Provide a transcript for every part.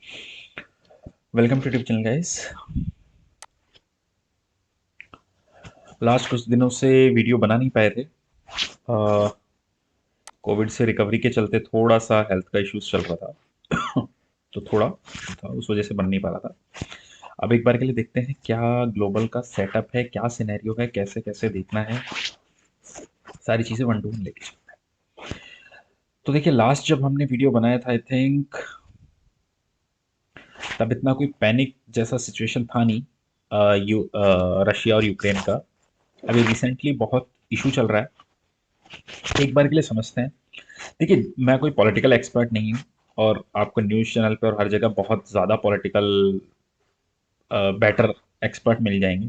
Welcome to YouTube channel guys. Last कुछ दिनों से वीडियो बना नहीं पाए थे। कोविड से रिकवरी के चलते थोड़ा सा हेल्थ का इश्यूज चल रहा था तो थोड़ा था, उस वजह से बन नहीं पा रहा था। अब एक बार के लिए देखते हैं क्या ग्लोबल का सेटअप है, क्या सिनेरियो है, कैसे कैसे देखना है, सारी चीज़ें वन टू वन लेके चलते हैं। तो देखिए, लास्ट जब हमने वीडियो बनाया था आई थिंक तब इतना कोई पैनिक जैसा सिचुएशन था नहीं। रशिया और यूक्रेन का अभी रिसेंटली बहुत इशू चल रहा है। एक बार के लिए समझते हैं। देखिए, मैं कोई पॉलिटिकल एक्सपर्ट नहीं हूँ और आपको न्यूज़ चैनल पे और हर जगह बहुत ज़्यादा पॉलिटिकल बेटर एक्सपर्ट मिल जाएंगे।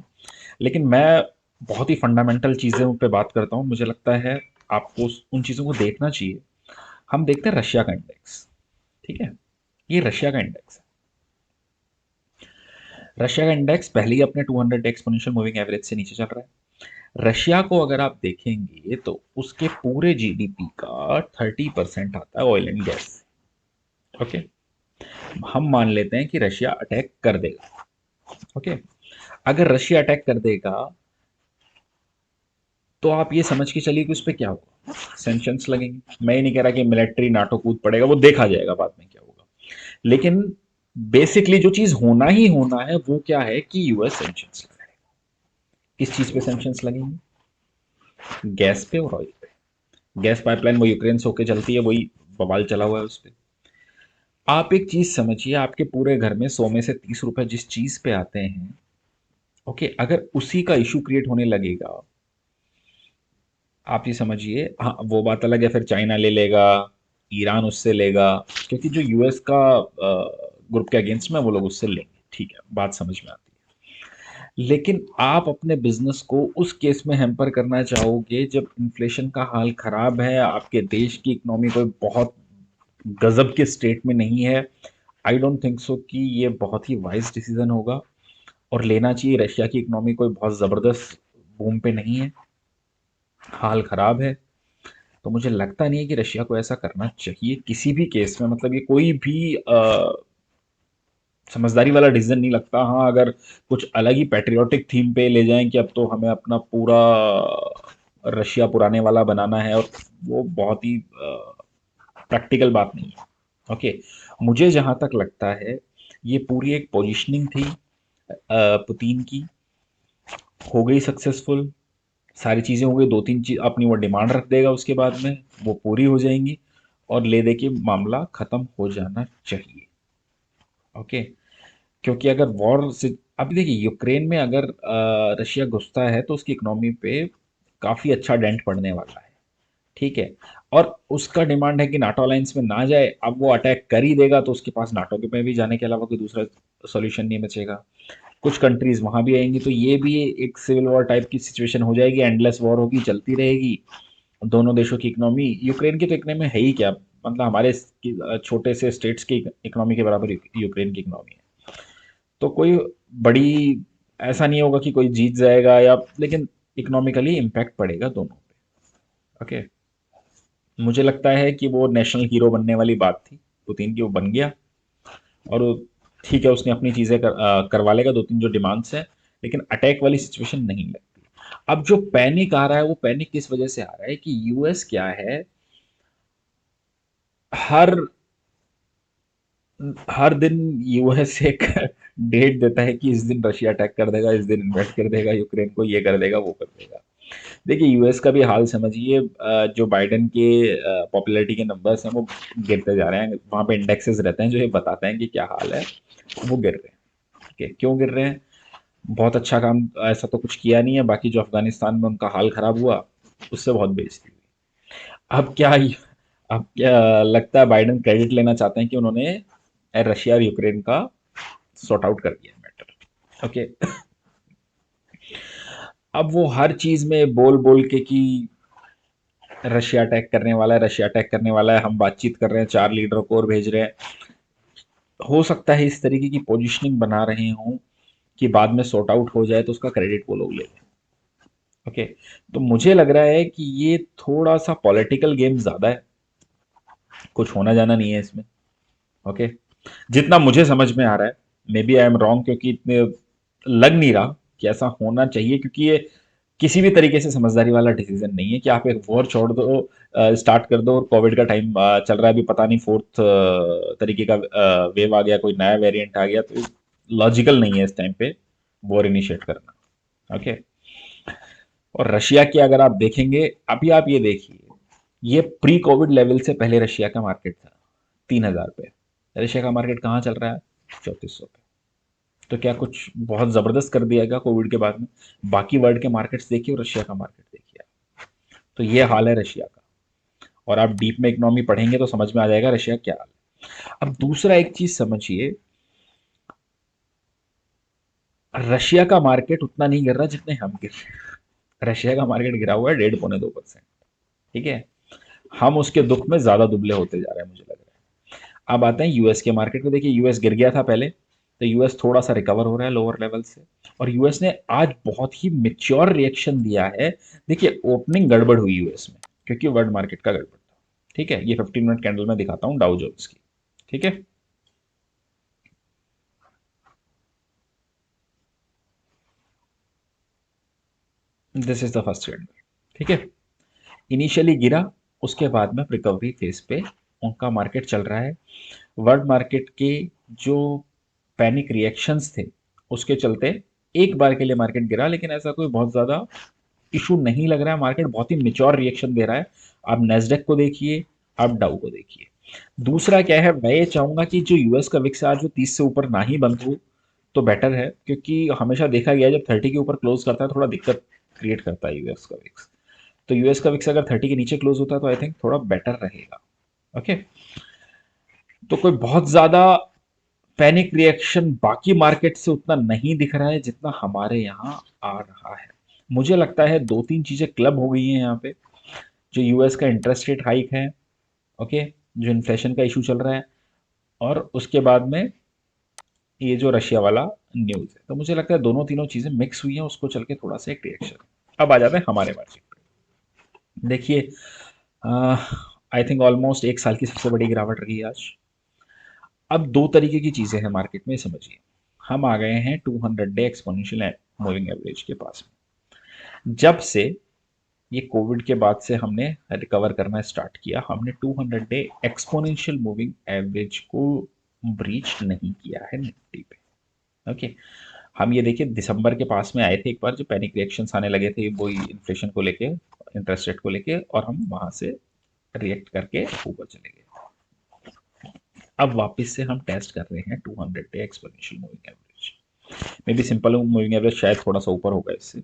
लेकिन मैं बहुत ही फंडामेंटल चीज़ों पे बात करता हूँ। मुझे लगता है आपको उन चीज़ों को देखना चाहिए। हम देखते हैं रशिया का इंडेक्स। ठीक है, ये रशिया का इंडेक्स है। रशिया का इंडेक्स पहले ही अपने 200 एक्सपोनेंशियल मूविंग एवरेज से नीचे चल रहा है। रशिया को अगर आप देखेंगे तो उसके पूरे जीडीपी का 30% आता है ऑयल एंड गैस से। ओके, हम मान लेते हैं कि रशिया अटैक कर देगा। ओके, अगर रशिया अटैक कर देगा तो आप ये समझ के चलिए कि उस पर क्या होगा। सैंक्शंस लगेंगे। मैं ये नहीं कह रहा कि मिलिट्री नाटो कूद पड़ेगा, वो देखा जाएगा बाद में क्या होगा। लेकिन बेसिकली जो चीज होना ही होना है वो क्या है कि यूएस सैंक्शंस लगाएगा। किस चीज पे सैंक्शंस लगेंगे? गैस पे और ऑयल पे। गैस पाइपलाइन वो यूक्रेन से होके चलती है, वही बवाल चला हुआ है उस पे। आप एक चीज समझिए, आपके पूरे घर में 100 में से 30 रुपए जिस चीज पे आते हैं, ओके, अगर उसी का इशू क्रिएट होने लगेगा, आप ये समझिए। हाँ, वो बात अलग है, फिर चाइना ले लेगा, ईरान उससे लेगा, क्योंकि जो यूएस का ग्रुप के अगेंस्ट में वो लोग उससे लेंगे। ठीक है, बात समझ में आती है। लेकिन आप अपने बिजनेस को उस केस में हैम्पर करना चाहोगे जब इन्फ्लेशन का हाल खराब है, आपके देश की इकोनॉमी कोई बहुत गजब के स्टेट में नहीं है। आई डोंट थिंक सो कि ये बहुत ही वाइज डिसीजन होगा और लेना चाहिए। रशिया की इकोनॉमी कोई बहुत ज़बरदस्त बूम पे नहीं है, हाल खराब है। तो मुझे लगता नहीं है कि रशिया को ऐसा करना चाहिए किसी भी केस में। मतलब ये कोई भी समझदारी वाला डिसीजन नहीं लगता। हाँ, अगर कुछ अलग ही पैट्रियोटिक थीम पे ले जाएं कि अब तो हमें अपना पूरा रशिया पुराने वाला बनाना है, और वो बहुत ही प्रैक्टिकल बात नहीं है। ओके, मुझे जहां तक लगता है ये पूरी एक पोजीशनिंग थी पुतिन की। हो गई सक्सेसफुल, सारी चीज़ें हो गई। दो तीन चीज अपनी वो डिमांड रख देगा, उसके बाद में वो पूरी हो जाएंगी और ले दे के मामला खत्म हो जाना चाहिए। ओके, क्योंकि अगर वॉर से अभी देखिए, यूक्रेन में अगर रशिया घुसता है तो उसकी इकोनॉमी पे काफ़ी अच्छा डेंट पड़ने वाला है। ठीक है, और उसका डिमांड है कि नाटो अलायंस में ना जाए। अब वो अटैक कर ही देगा तो उसके पास नाटो के में भी जाने के अलावा कोई दूसरा सॉल्यूशन नहीं बचेगा। कुछ कंट्रीज वहां भी आएंगी तो ये भी एक सिविल वॉर टाइप की सिचुएशन हो जाएगी। एंडलेस वॉर होगी, चलती रहेगी। दोनों देशों की इकोनॉमी, यूक्रेन की तो इकोनॉमी है ही क्या, मतलब हमारे छोटे से स्टेट्स की इकोनॉमी के बराबर यूक्रेन की इकोनॉमी है। तो कोई बड़ी ऐसा नहीं होगा कि कोई जीत जाएगा या, लेकिन इकोनॉमिकली इम्पैक्ट पड़ेगा दोनों पे। ओके, मुझे लगता है कि वो नेशनल हीरो बनने वाली बात थी पुतिन की, वो बन गया। और वो ठीक है, उसने अपनी चीज़ें करवा लेगा, दो तीन जो डिमांड्स हैं। लेकिन अटैक वाली सिचुएशन नहीं लगती। अब जो पैनिक आ रहा है वो पैनिक किस वजह से आ रहा है कि यूएस क्या है, हर हर दिन यूएस एक डेट देता है कि इस दिन रशिया अटैक कर देगा, इस दिन इन्वेस्ट कर देगा यूक्रेन को, ये कर देगा, वो कर देगा। देखिए, यूएस का भी हाल समझिए। जो बाइडेन के पॉपुलैरिटी के नंबर्स हैं वो गिरते जा रहे हैं। वहाँ पे इंडेक्सेस रहते हैं जो ये बताते हैं कि क्या हाल है। वो गिर रहे हैं। ठीक है, क्यों गिर रहे हैं? बहुत अच्छा काम ऐसा तो कुछ किया नहीं है, बाकी जो अफगानिस्तान में उनका हाल खराब हुआ उससे बहुत बेइज्जती हुई। अब क्या अब क्या लगता है, बाइडेन क्रेडिट लेना चाहते हैं कि उन्होंने रशिया और यूक्रेन का सॉर्ट आउट कर दिया मैटर। ओके, अब वो हर चीज में बोल बोल के कि रशिया अटैक करने वाला है, रशिया अटैक करने वाला है, हम बातचीत कर रहे हैं, 4 लीडरों को और भेज रहे हैं। हो सकता है इस तरीके की पोजीशनिंग बना रहे हों कि बाद में सॉर्ट आउट हो जाए तो उसका क्रेडिट वो लोग ले लें। ओके, तो मुझे लग रहा है कि ये थोड़ा सा पॉलिटिकल गेम ज्यादा है, कुछ होना जाना नहीं है इसमें। ओके, जितना मुझे समझ में आ रहा है, maybe I am wrong, क्योंकि इतने लग नहीं रहा कि ऐसा होना चाहिए, क्योंकि ये किसी भी तरीके से समझदारी वाला डिसीजन नहीं है कि आप एक वॉर छोड़ दो, स्टार्ट कर दो, और कोविड का टाइम चल रहा है अभी, पता नहीं फोर्थ तरीके का वेव आ गया, कोई नया वेरिएंट आ गया, तो लॉजिकल नहीं है इस टाइम पे वॉर इनिशिएट करना। ओके। और रशिया की अगर आप देखेंगे, अभी आप ये देखिए, ये प्री कोविड लेवल से पहले रशिया का मार्केट था 3,000 पे। रशिया का मार्केट कहाँ चल रहा है? 3400 पे। तो क्या कुछ बहुत जबरदस्त कर दिया गया कोविड के बाद में? बाकी वर्ल्ड के मार्केट्स देखिए और रशिया का मार्केट देखिए। तो ये हाल है रशिया का। और आप डीप में इकोनॉमी पढ़ेंगे तो समझ में आ जाएगा रशिया क्या हाल है। अब दूसरा एक चीज समझिए, रशिया का मार्केट उतना नहीं गिर रहा जितने हम गिर रहे हैं। रशिया का मार्केट गिरा हुआ है 1.5 पौने 2%। ठीक है। हम उसके दुख में ज्यादा दुबले होते जा रहे हैं, मुझे लग रहा है। अब आते हैं यूएस के मार्केट में। देखिए यूएस गिर गया था पहले, तो यूएस थोड़ा सा रिकवर हो रहा है लोअर लेवल से। और यूएस ने आज बहुत ही मेच्योर रिएक्शन दिया है। देखिए ओपनिंग गड़बड़ हुई यूएस में, क्योंकि वर्ल्ड मार्केट का गड़बड़ था। ठीक है, ये 15 मिनट कैंडल में दिखाता हूँ डाउ जोन्स की। ठीक है, this is the first candle. ठीक है, इनिशियली गिरा, उसके बाद में रिकवरी फेज पे उनका मार्केट चल रहा है। वर्ल्ड मार्केट के जो पैनिक रिएक्शंस थे, उसके चलते एक बार के लिए मार्केट गिरा, लेकिन ऐसा कोई बहुत ज़्यादा इशू नहीं लग रहा है। मार्केट बहुत ही मेच्योर रिएक्शन दे रहा है। आप नेस्डेक को देखिए, आप डाउ को देखिए। दूसरा क्या है, मैं ये चाहूंगा कि जो यूएस का विक्स आज जो 30 से ऊपर ना ही बंद हो तो बेटर है, क्योंकि हमेशा देखा गया है जब 30 के ऊपर क्लोज करता है थोड़ा दिक्कत क्रिएट करता है यूएस का विक्स। तो यूएस का विक्स अगर 30 के नीचे क्लोज होता है तो आई थिंक थोड़ा बेटर रहेगा। ओके। तो कोई बहुत ज्यादा पैनिक रिएक्शन बाकी मार्केट से उतना नहीं दिख रहा है जितना हमारे यहाँ आ रहा है। मुझे लगता है दो तीन चीजें क्लब हो गई हैं यहाँ पे। जो यूएस का इंटरेस्ट रेट हाइक है, ओके, जो इन्फ्लेशन का इशू चल रहा है, और उसके बाद में ये जो रशिया वाला न्यूज है, तो मुझे लगता है दोनों तीनों चीजें मिक्स हुई हैं, उसको चल के थोड़ा सा एक रिएक्शन। अब आ जाते हैं हमारे मार्केट पे। देखिए आई थिंक ऑलमोस्ट एक साल की सबसे बड़ी गिरावट रही है आज। अब दो तरीके की चीजें हैं मार्केट में, समझिए। हम आ गए हैं 200 डे एक्सपोनेंशियल मूविंग एवरेज के पास में। जब से ये कोविड के बाद से हमने रिकवर करना स्टार्ट किया, हमने 200 डे एक्सपोनेंशियल मूविंग एवरेज को ब्रीच नहीं किया है निफ्टी पे। ओके। हम ये देखिए दिसंबर के पास में आए थे एक बार, जो पैनिक रिएक्शंस आने लगे थे वही इन्फ्लेशन को लेके, इंटरेस्ट रेट को लेके, और हम वहां से रिएक्ट करके ऊपर चले गए। अब वापस से हम टेस्ट कर रहे हैं 200 day exponential moving average. May be simple moving average शायद थोड़ा सा ऊपर होगा इससे।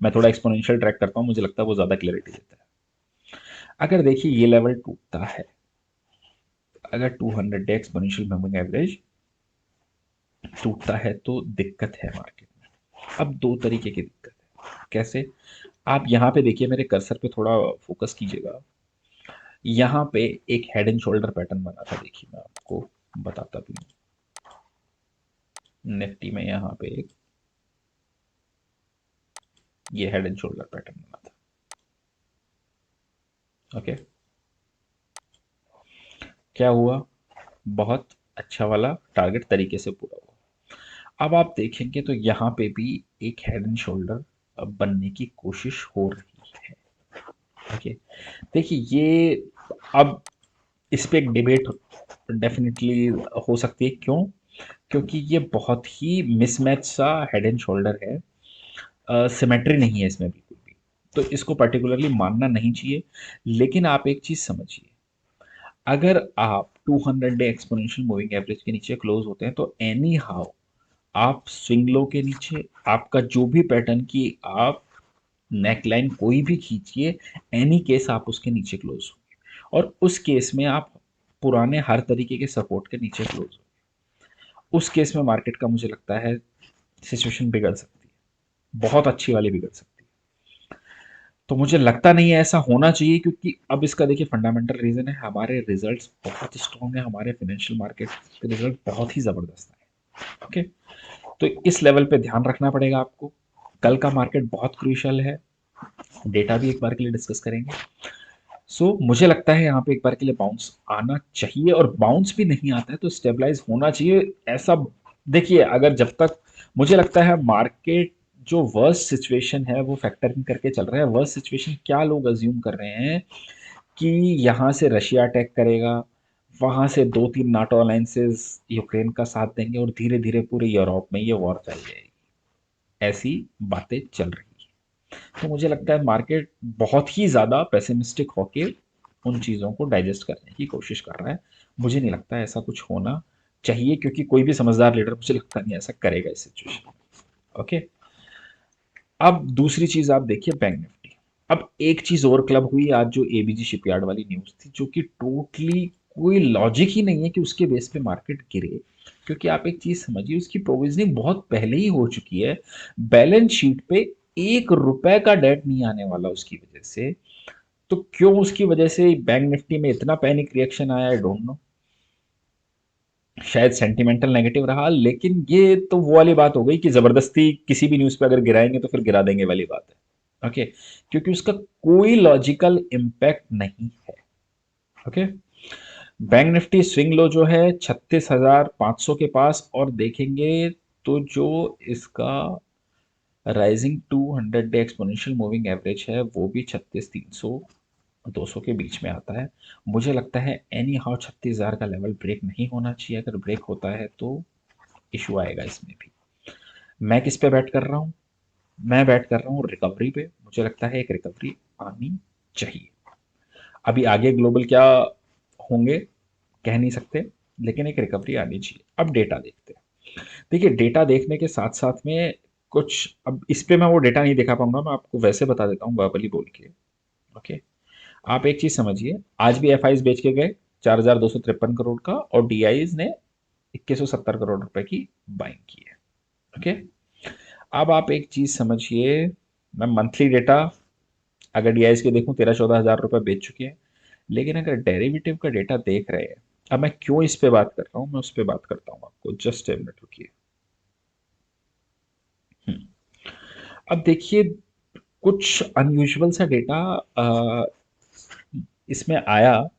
मैं थोड़ा एक्सपोनेंशियल ट्रैक करता हूँ, मुझे लगता है वो ज़्यादा क्लैरिटी देता है। अगर देखिए ये लेवल टूटता है, अगर 200 डे एक्सपोनेंशियल मूविंग एवरेज टूटता है तो दिक्कत है मार्केट में। अब दो तरीके की दिक्कत है। कैसे? आप यहाँ पे देखिए, मेरे कर्सर पे थोड़ा फोकस कीजिएगा। यहाँ पे एक हेड एंड शोल्डर पैटर्न बना था, देखिए मैं आपको बताता भी हूँ। निफ्टी में यहाँ पे एक ये हेड एंड शोल्डर पैटर्न बना था। ओके। क्या हुआ? बहुत अच्छा वाला टारगेट तरीके से पूरा हुआ। अब आप देखेंगे तो यहाँ पे भी एक हेड एंड शोल्डर बनने की कोशिश हो रही है। ओके। देखिए ये, अब इस पे एक डिबेट डेफिनेटली हो सकती है। क्यों? क्योंकि ये बहुत ही मिसमैच सा हेड एंड शोल्डर है, सिमेट्री नहीं है इसमें बिल्कुल भी। तो इसको पर्टिकुलरली मानना नहीं चाहिए। लेकिन आप एक चीज समझिए, अगर आप 200 डे एक्सपोनेंशियल मूविंग एवरेज के नीचे क्लोज होते हैं तो एनी हाउ आप स्विंग लो के नीचे, आपका जो भी पैटर्न की आप नेकलाइन कोई भी खींचिए, एनी केस आप उसके नीचे क्लोज हो, और उस केस में आप पुराने हर तरीके के सपोर्ट के नीचे क्लोज हो। उस केस में मार्केट का मुझे लगता है सिचुएशन बिगड़ सकती है, बहुत अच्छी वाली बिगड़ सकती है। तो मुझे लगता नहीं है ऐसा होना चाहिए, क्योंकि अब इसका देखिए फंडामेंटल रीजन है, हमारे रिजल्ट्स बहुत स्ट्रॉन्ग है, हमारे फाइनेंशियल मार्केट के रिजल्ट बहुत ही जबरदस्त है। ओके। तो इस लेवल पे ध्यान रखना पड़ेगा आपको। कल का मार्केट बहुत क्रूशियल है, डेटा भी एक बार के लिए डिस्कस करेंगे। मुझे लगता है यहाँ पे एक बार के लिए बाउंस आना चाहिए, और बाउंस भी नहीं आता है तो स्टेबलाइज होना चाहिए ऐसा। देखिए, अगर जब तक मुझे लगता है मार्केट जो वर्स्ट सिचुएशन है वो फैक्टर इन करके चल रहा है। वर्स्ट सिचुएशन क्या लोग अज्यूम कर रहे हैं कि यहाँ से रशिया अटैक करेगा, वहां से दो तीन नाटो अलायंसेस यूक्रेन का साथ देंगे और धीरे धीरे पूरे यूरोप में ये वॉर फैल जाएगी, ऐसी बातें चल रही है। तो मुझे लगता है मार्केट बहुत ही ज़्यादा पेसिमिस्टिक होके उन चीज़ों को डाइजेस्ट करने की कोशिश कर रहा है। मुझे नहीं लगता है ऐसा कुछ होना चाहिए, क्योंकि कोई भी समझदार लीडर मुझे लगता नहीं ऐसा करेगा इस सिचुएशन में। ओके, अब दूसरी चीज़ आप देखिए बैंक निफ्टी। अब एक चीज़ और क्लब हुई आज, जो एबीजी शिपयार्ड वाली न्यूज़ थी, जो कि टोटली कोई लॉजिक ही नहीं है कि उसके बेस पे मार्केट गिरे। क्योंकि आप एक चीज़ समझिए, उसकी प्रोविजनिंग बहुत पहले ही हो चुकी है। बैलेंस शीट पे 1 रुपए का डेट नहीं आने वाला उसकी वजह से। तो क्यों उसकी वजह से बैंक निफ्टी में इतना पैनिक रिएक्शन आया, आई डोंट नो। शायद सेंटिमेंटल नेगेटिव रहा, लेकिन ये तो वो वाली बात हो गई कि जबरदस्ती किसी भी न्यूज़ पे अगर गिराएंगे तो फिर गिरा देंगे वाली बात है। ओके, क्योंकि उसका कोई लॉजिकल इम्पैक्ट नहीं है। Okay, bank Nifty swing low जो है 36,500 के पास, और देखेंगे तो जो इसका rising 200 day exponential moving average है वो भी 36,300 200 के बीच में आता है। मुझे लगता है एनी हाउ 36,000 का लेवल ब्रेक नहीं होना चाहिए। अगर ब्रेक होता है तो इशू आएगा इसमें भी। मैं किस पे बैट कर रहा हूँ? मैं बैट कर रहा हूँ रिकवरी पे। मुझे लगता है एक रिकवरी आनी चाहिए। अभी आगे ग्लोबल क्या होंगे कह नहीं सकते, लेकिन एक रिकवरी आनी चाहिए। अब डेटा देखते हैं। देखिए, डेटा देखने के साथ साथ में कुछ, अब इस पे मैं वो डेटा नहीं दिखा पाऊंगा, मैं आपको वैसे बता देता हूँ वर्बली बोल के। ओके, आप एक चीज समझिए, आज भी एफ बेच के गए 4,253 करोड़ का, और डीआईज ने 2,170 करोड़ रुपए की बाइंग की है। ओके, अब आप एक चीज समझिए, मैं मंथली डेटा अगर डीआईज के देखूं 13-14 हज़ार रुपए बेच चुके हैं। लेकिन अगर डेरिवेटिव का डेटा देख रहे हैं, अब मैं क्यों इस पे बात कर रहा हूं, मैं उस पे बात करता हूं आपको, जस्ट ए मिनट रुकिए। हम्म, अब देखिए, कुछ अनयूजुअल सा डेटा इसमें आया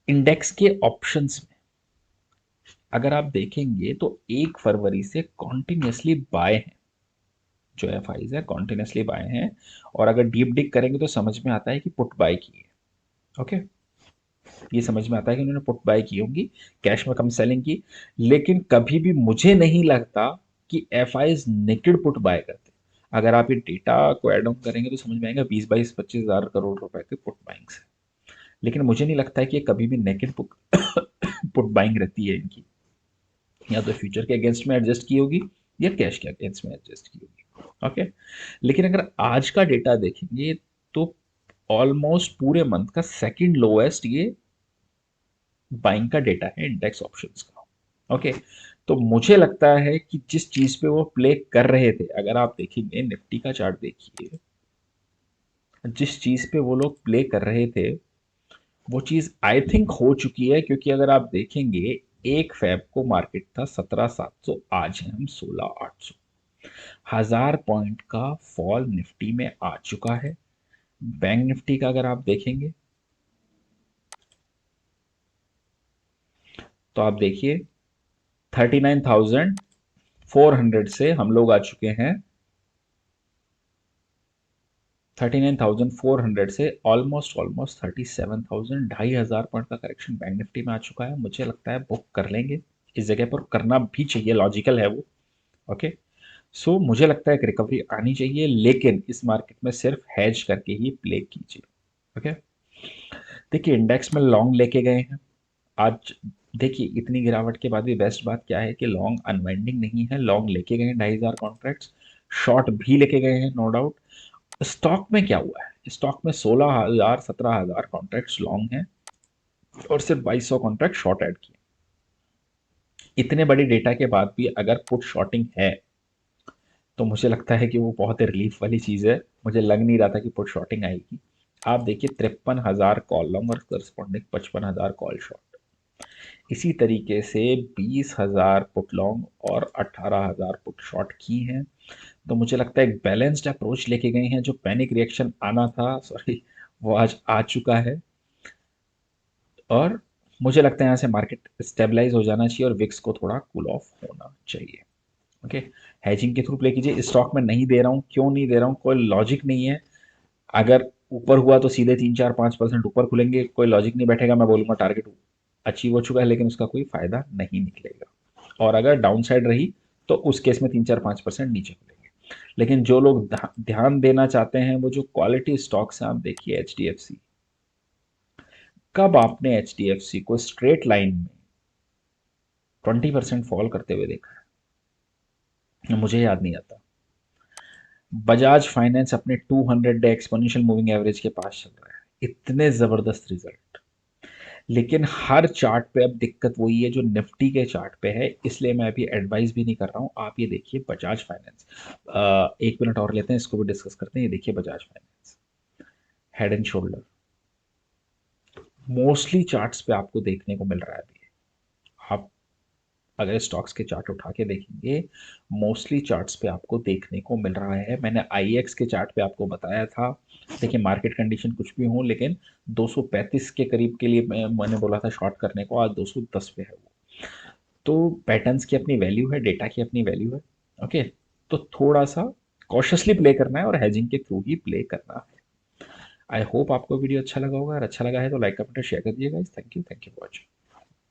इंडेक्स के ऑप्शंस में। अगर आप देखेंगे तो 1 फरवरी से कॉन्टिन्यूसली बाय हैं, जो एफ आईज है कॉन्टिन्यूसली बाय हैं। और अगर डीप डिक करेंगे तो समझ में आता है कि पुट बाय की है। ओके, ये समझ में आता है कि उन्होंने पुट बाय की होंगी, कैश में कम सेलिंग की। लेकिन कभी भी मुझे नहीं लगता कि F eyes naked put buy करते। अगर आप ये डेटा को एड ऑन करेंगे तो समझ में आएगा 20-22-25 हज़ार करोड़ रुपए के पुट बाइंग्स है। लेकिन मुझे नहीं लगता है कि ये कभी भी नेकेड पुट पुट बाइंग रहती है इनकी। या तो फ्यूचर के अगेंस्ट में एडजस्ट की होगी, या कैश के अगेंस्ट में एडजस्ट की होगी। ओके, लेकिन अगर आज का डेटा देखेंगे तो ऑलमोस्ट पूरे मंथ का सेकंड लोएस्ट ये बाइंग का डेटा है इंडेक्स ऑप्शंस का। ओके, तो मुझे लगता है कि जिस चीज पे वो प्ले कर रहे थे, अगर आप देखेंगे निफ्टी का चार्ट देखिए, जिस चीज पे वो लोग प्ले कर रहे थे वो चीज आई थिंक हो चुकी है। क्योंकि अगर आप देखेंगे 1 फेब को मार्केट था 17,700, आज है हम 16,800। 1,000 पॉइंट का फॉल निफ्टी में आ चुका है। बैंक निफ्टी का अगर आप देखेंगे तो आप देखिए 39,400 से हम लोग आ चुके हैं, 39,400 से ऑलमोस्ट ऑलमोस्ट 37,000, 2,500 पॉइंट का करेक्शन बैंक निफ्टी में आ चुका है। मुझे लगता है बुक कर लेंगे इस जगह पर, करना भी चाहिए, लॉजिकल है वो। ओके, मुझे लगता है एक रिकवरी आनी चाहिए, लेकिन इस मार्केट में सिर्फ हैज करके ही प्ले कीजिए। ओके, देखिए इंडेक्स में लॉन्ग लेके गए हैं आज। देखिए, इतनी गिरावट के बाद भी बेस्ट बात क्या है कि लॉन्ग अनवाइंडिंग नहीं है। लॉन्ग लेके गए हैं 2,500 कॉन्ट्रैक्ट्स, शॉर्ट भी लेके गए हैं, नो डाउट। स्टॉक में क्या हुआ है? स्टॉक में 16,000 17,000 कॉन्ट्रैक्ट्स लॉन्ग हैं, और सिर्फ 2,200 कॉन्ट्रैक्ट शॉर्ट ऐड किए। इतने बड़ी डेटा के बाद भी अगर पुट शॉर्टिंग है तो मुझे लगता है कि वो बहुत ही रिलीफ वाली चीज़ है। मुझे लग नहीं रहा था कि पुट शॉर्टिंग आएगी। आप देखिए 53,000 कॉल लॉन्ग और करस्पॉन्डिंग 55,000 कॉल शॉर्ट। इसी तरीके से 20,000 पुट लॉन्ग और 18,000 पुट शॉर्ट की हैं। तो मुझे लगता है एक बैलेंस्ड अप्रोच लेके गए हैं। जो पैनिक रिएक्शन आना था, सॉरी, वो आज आ चुका है। और मुझे लगता है यहाँ से मार्केट स्टेबलाइज हो जाना चाहिए और विक्स को थोड़ा कूल ऑफ होना चाहिए। ओके, हैजिंग के थ्रू प्ले कीजिए। स्टॉक में नहीं दे रहा हूँ, क्यों नहीं दे रहा हूँ, कोई लॉजिक नहीं है। अगर ऊपर हुआ तो सीधे 3 4 5% ऊपर खुलेंगे, कोई लॉजिक नहीं बैठेगा। मैं बोलूँगा टारगेट अचीव हो चुका है, लेकिन उसका कोई फायदा नहीं निकलेगा। और अगर डाउन साइड रही तो उस केस में 3 4 5% नीचे खुलेंगे। लेकिन जो लोग ध्यान देना चाहते हैं, वो जो क्वालिटी स्टॉक्स हैं, आप देखिए एच डी एफ सी। कब आपने एच डी एफ सी को स्ट्रेट लाइन में 20% फॉल करते हुए देखा है? मुझे याद नहीं आता। बजाज फाइनेंस अपने 200 डे एक्सपोनेंशियल मूविंग एवरेज के पास चल रहा है, इतने जबरदस्त रिजल्ट। लेकिन हर चार्ट पे अब दिक्कत वही है जो निफ्टी के चार्ट पे है, इसलिए मैं अभी एडवाइस भी नहीं कर रहा हूँ। आप ये देखिए बजाज फाइनेंस, 1 मिनट और लेते हैं, इसको भी डिस्कस करते हैं। ये देखिए Bajaj finance, head and shoulder, mostly charts पे आपको देखने को मिल रहा है अभी। आप अगर स्टॉक्स के चार्ट उठा के देखेंगे, मोस्टली चार्ट्स पे आपको देखने को मिल रहा है। मैंने आईएक्स के चार्ट पे आपको बताया था। देखिए मार्केट कंडीशन कुछ भी हो, लेकिन 235 के करीब के लिए मैंने बोला था शॉर्ट करने को, आज 210 पे है वो। तो पैटर्न्स की अपनी वैल्यू है, डेटा की अपनी वैल्यू है। ओके, तो थोड़ा सा कॉशियसली प्ले करना है और हेजिंग के थ्रू ही प्ले करना है। आई होप आपको वीडियो अच्छा लगा होगा। अगर अच्छा लगा है तो लाइक कमेंट और शेयर कर दीजिएगा। Thank you for watching.